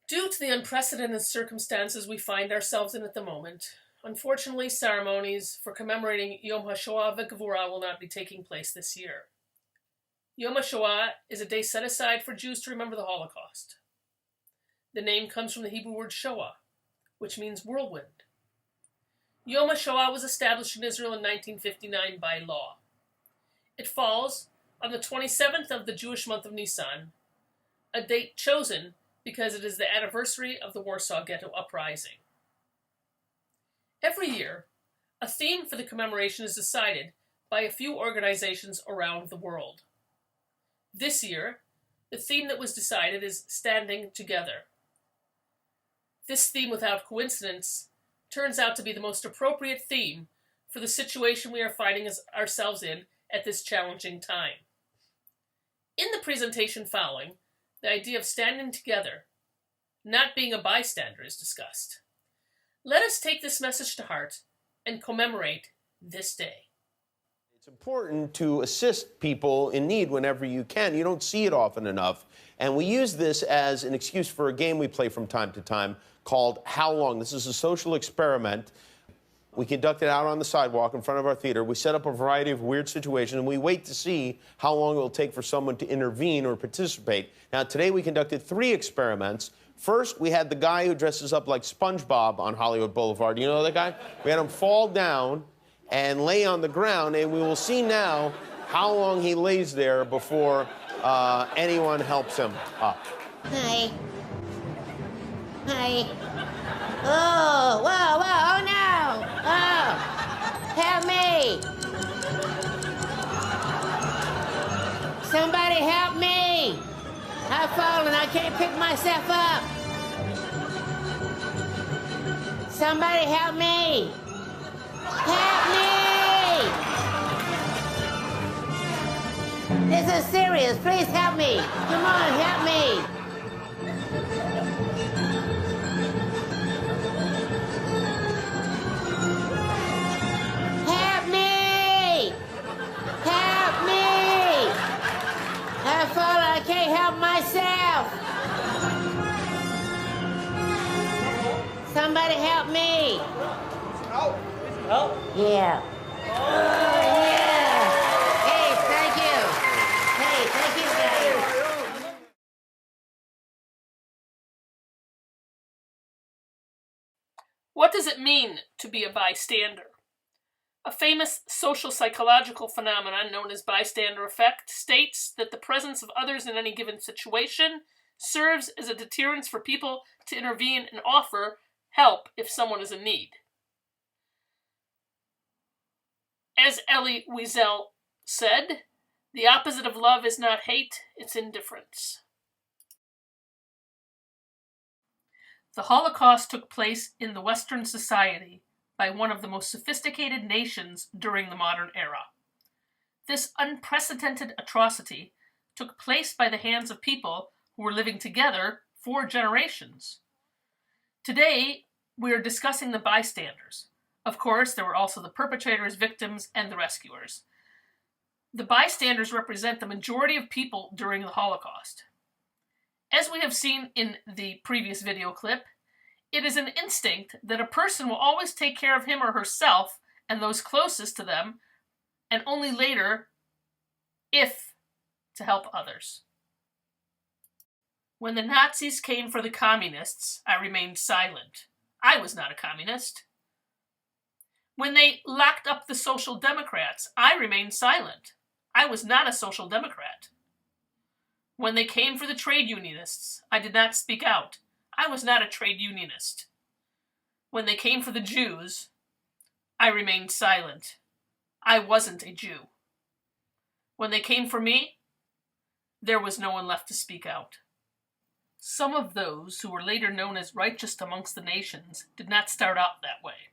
Due to the unprecedented circumstances we find ourselves in at the moment, unfortunately ceremonies for commemorating Yom Hashoah v'Gevurah will not be taking place this year. Yom Hashoah is a day set aside for Jews to remember the Holocaust. The name comes from the Hebrew word Shoah, which means whirlwind. Yom Hashoah was established in Israel in 1959 by law. It falls on the 27th of the Jewish month of Nisan, a date chosen because it is the anniversary of the Warsaw Ghetto Uprising. Every year, a theme for the commemoration is decided by a few organizations around the world. This year, the theme that was decided is Standing Together. This theme, without coincidence, turns out to be the most appropriate theme for the situation we are finding ourselves in at this challenging time. In the presentation following, the idea of standing together, not being a bystander, is discussed. Let us take this message to heart and commemorate this day. It's important to assist people in need whenever you can. You don't see it often enough. And we use this as an excuse for a game we play from time to time called How Long? This is a social experiment. We conduct it out on the sidewalk in front of our theater. We set up a variety of weird situations, and we wait to see how long it will take for someone to intervene or participate. Now, today we conducted 3 experiments. First, we had the guy who dresses up like SpongeBob on Hollywood Boulevard. You know that guy? We had him fall down and lay on the ground, and we will see now how long he lays there before anyone helps him up. Hi. Hi. Oh, whoa, whoa, oh no! Oh, help me! Somebody help me! I've fallen, I can't pick myself up! Somebody help me! Help me! This is serious, please help me! Come on, help me! I can't help myself. Somebody help me. Help? Yeah. Oh, yeah. Hey, thank you. Hey, thank you, guys. What does it mean to be a bystander? A famous social psychological phenomenon known as bystander effect states that the presence of others in any given situation serves as a deterrence for people to intervene and offer help if someone is in need. As Elie Wiesel said, the opposite of love is not hate, it's indifference. The Holocaust took place in the Western society by one of the most sophisticated nations during the modern era. This unprecedented atrocity took place by the hands of people who were living together for generations. Today, we are discussing the bystanders. Of course, there were also the perpetrators, victims, and the rescuers. The bystanders represent the majority of people during the Holocaust. As we have seen in the previous video clip, it is an instinct that a person will always take care of him or herself and those closest to them, and only later, if, to help others. When the Nazis came for the communists, I remained silent. I was not a communist. When they locked up the Social Democrats, I remained silent. I was not a Social Democrat. When they came for the trade unionists, I did not speak out. I was not a trade unionist. When they came for the Jews, I remained silent. I wasn't a Jew. When they came for me, there was no one left to speak out. Some of those who were later known as righteous amongst the nations did not start out that way.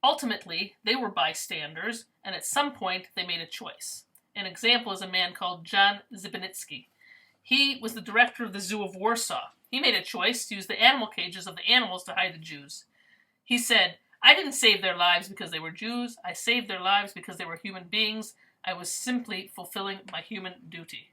Ultimately, they were bystanders, and at some point they made a choice. An example is a man called John Zibinitsky. He was the director of the Zoo of Warsaw. He made a choice to use the animal cages of the animals to hide the Jews. He said, "I didn't save their lives because they were Jews. I saved their lives because they were human beings. I was simply fulfilling my human duty."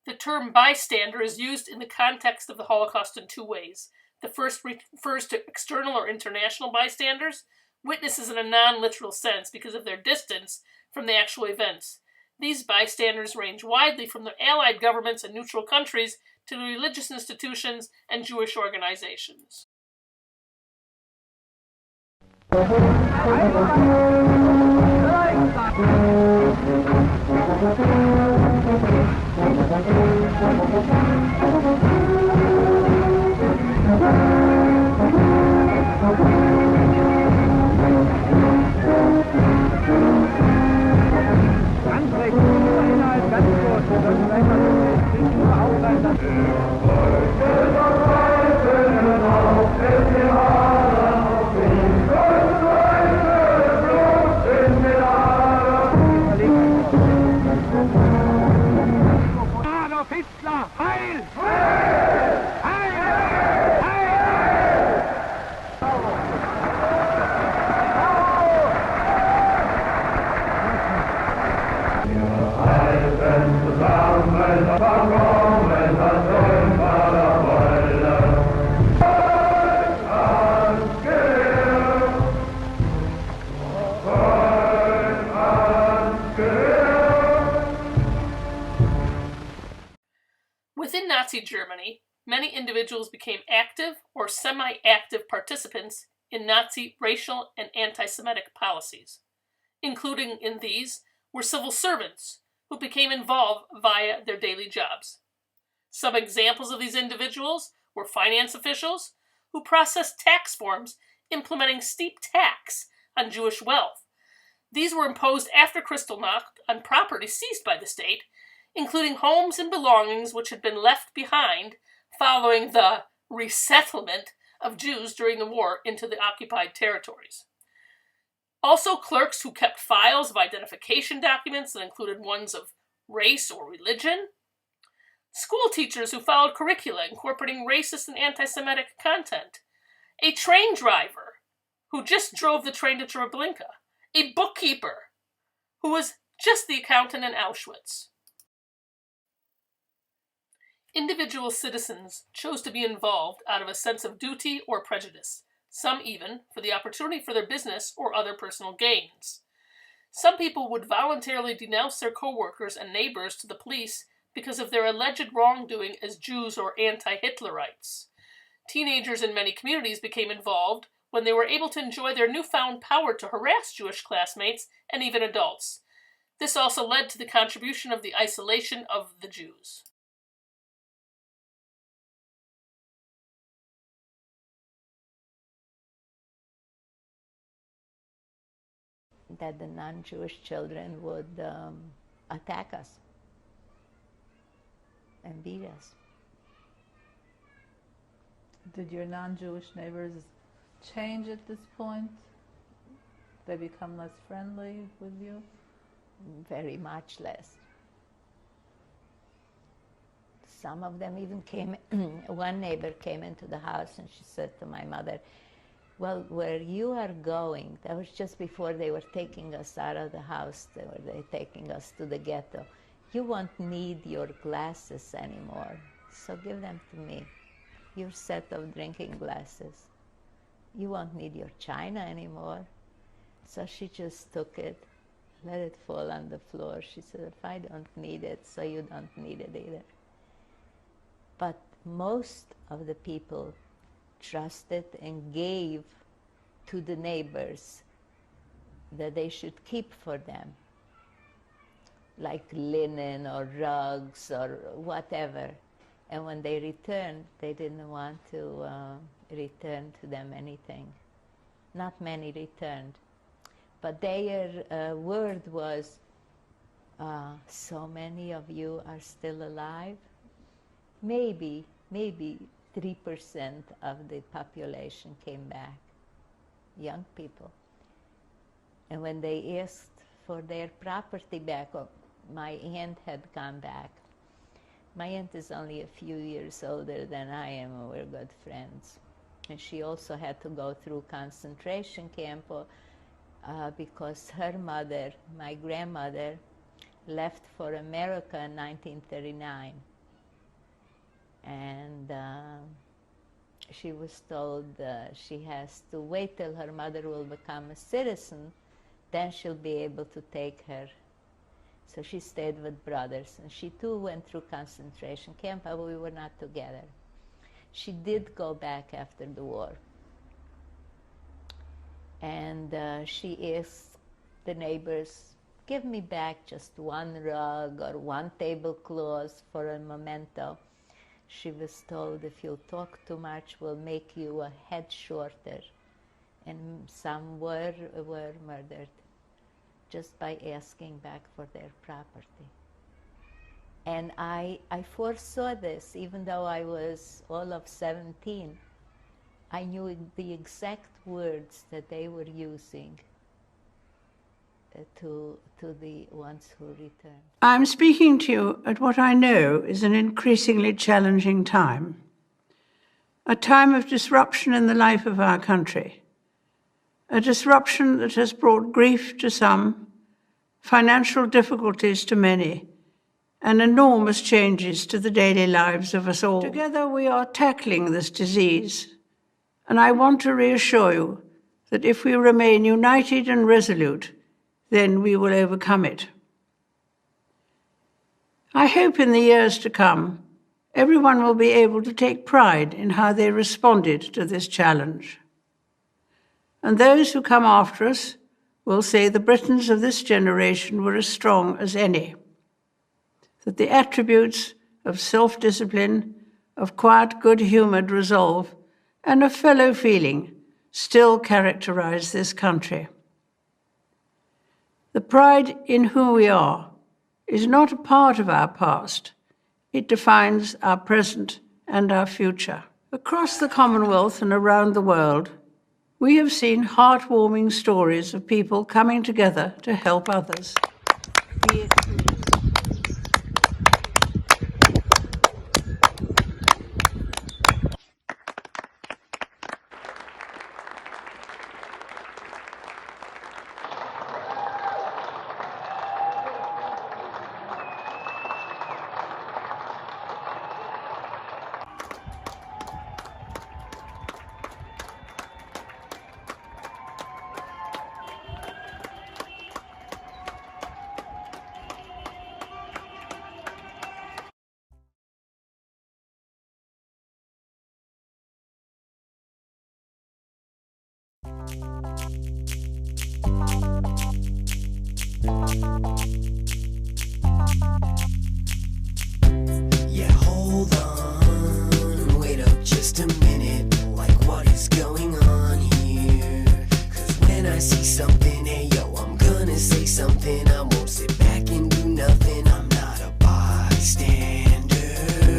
The term bystander is used in the context of the Holocaust in two ways. The first refers to external or international bystanders, witnesses in a non-literal sense because of their distance from the actual events. These bystanders range widely from the Allied governments and neutral countries to the religious institutions and Jewish organizations. Within Nazi Germany, many individuals became active or semi-active participants in Nazi racial and anti-Semitic policies. Including in these were civil servants who became involved via their daily jobs. Some examples of these individuals were finance officials who processed tax forms implementing steep tax on Jewish wealth. These were imposed after Kristallnacht on property seized by the state, including homes and belongings which had been left behind following the resettlement of Jews during the war into the occupied territories. Also, clerks who kept files of identification documents that included ones of race or religion. School teachers who followed curricula incorporating racist and anti-Semitic content. A train driver who just drove the train to Treblinka. A bookkeeper who was just the accountant in Auschwitz. Individual citizens chose to be involved out of a sense of duty or prejudice, some even for the opportunity for their business or other personal gains. Some people would voluntarily denounce their co-workers and neighbors to the police because of their alleged wrongdoing as Jews or anti-Hitlerites. Teenagers in many communities became involved when they were able to enjoy their newfound power to harass Jewish classmates and even adults. This also led to the contribution of the isolation of the Jews. That the non-Jewish children would attack us and beat us. Did your non-Jewish neighbors change at this point? They become less friendly with you? Very much less. Some of them even came, one neighbor came into the house and she said to my mother, well, where you are going, that was just before they were taking us out of the house, they were taking us to the ghetto. You won't need your glasses anymore, so give them to me, your set of drinking glasses. You won't need your china anymore. So she just took it, let it fall on the floor. She said, if I don't need it, so you don't need it either. But most of the people trusted and gave to the neighbors that they should keep for them, like linen or rugs or whatever. And when they returned, they didn't want to return to them anything. Not many returned. But their word was, so many of you are still alive. Maybe 3% of the population came back, young people. And when they asked for their property back, my aunt had gone back. My aunt is only a few years older than I am, and we're good friends. And she also had to go through concentration camp because her mother, my grandmother, left for America in 1939. And she was told she has to wait till her mother will become a citizen, then she'll be able to take her. So she stayed with brothers, and she too went through concentration camp, but we were not together. She did go back after the war. And she asked the neighbors, give me back just one rug or one tablecloth for a memento. She was told, if you talk too much, we'll make you a head shorter. And some were murdered just by asking back for their property. And I foresaw this, even though I was all of 17. I knew the exact words that they were using to the ones who returned. I'm speaking to you at what I know is an increasingly challenging time, a time of disruption in the life of our country, a disruption that has brought grief to some, financial difficulties to many, and enormous changes to the daily lives of us all. Together we are tackling this disease, and I want to reassure you that if we remain united and resolute, then we will overcome it. I hope in the years to come, everyone will be able to take pride in how they responded to this challenge. And those who come after us will say the Britons of this generation were as strong as any, that the attributes of self-discipline, of quiet, good-humoured resolve, and of fellow feeling still characterize this country. The pride in who we are is not a part of our past. It defines our present and our future. Across the Commonwealth and around the world, we have seen heartwarming stories of people coming together to help others. Yeah, hold on, wait up just a minute. Like, what is going on here? 'Cause when I see something, hey yo, I'm gonna say something. I won't sit back and do nothing. I'm not a bystander,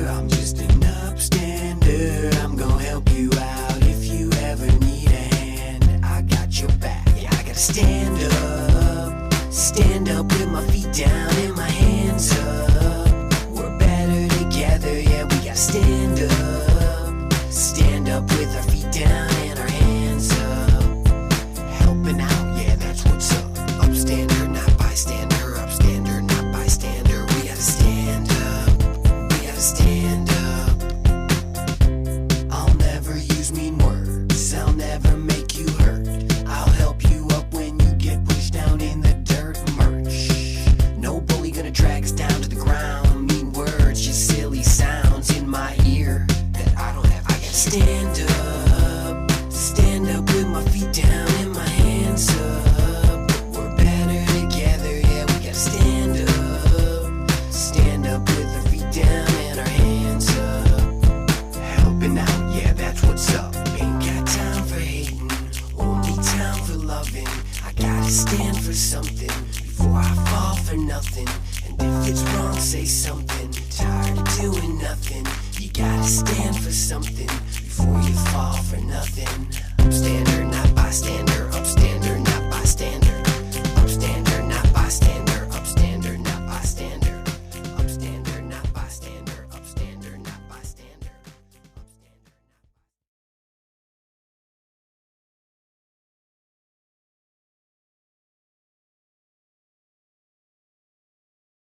I'm just an upstander. I'm gonna help you out if you ever need a hand. I got your back, yeah, I gotta stand up with my feet down and my hands up. We're better together, yeah, we gotta stand up with our feet down and our hands up. Helping out, yeah, that's what's up. Upstander, not bystander, upstander, not bystander. We gotta stand up. I'll never use mean words, I'll never make you hurt. I'll help you up when you get pushed down in the dirt. Merch, no bully gonna drag us down to the ground. Mean words, just silly sounds in my ear that I don't have. I gotta stand up with my feet down and my hands up. We're better together, yeah, we gotta stand up with our feet down and our hands up. Helping out, yeah, that's what's up. Ain't got time for hating, only time for loving. I gotta stand for something before I fall for nothing. And if it's wrong, say something. Tired of doing nothing. You gotta stand for something before you fall for nothing. Upstander, not bystander.